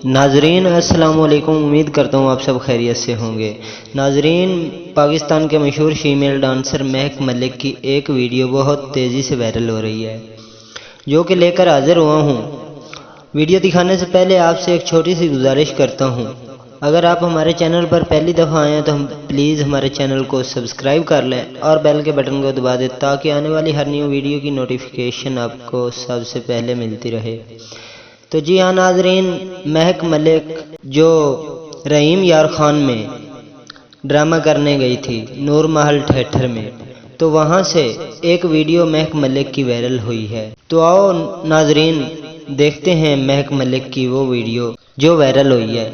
ناظرین السلام علیکم، امید کرتا ہوں آپ سب خیریت سے ہوں گے۔ ناظرین، پاکستان کے مشہور فیمیل ڈانسر مہک ملک کی ایک ویڈیو بہت تیزی سے وائرل ہو رہی ہے، جو کہ لے کر حاضر ہوا ہوں۔ ویڈیو دکھانے سے پہلے آپ سے ایک چھوٹی سی گزارش کرتا ہوں، اگر آپ ہمارے چینل پر پہلی دفعہ آئے ہیں تو پلیز ہمارے چینل کو سبسکرائب کر لیں اور بیل کے بٹن کو دبا دیں تاکہ آنے والی ہر نیو ویڈیو کی نوٹیفیکیشن آپ کو سب سے پہلے ملتی رہے۔ تو جی ہاں ناظرین، مہک ملک جو رحیم یار خان میں ڈرامہ کرنے گئی تھی نور محل تھیٹر میں، تو وہاں سے ایک ویڈیو مہک ملک کی وائرل ہوئی ہے۔ تو آؤ ناظرین دیکھتے ہیں مہک ملک کی وہ ویڈیو جو وائرل ہوئی ہے۔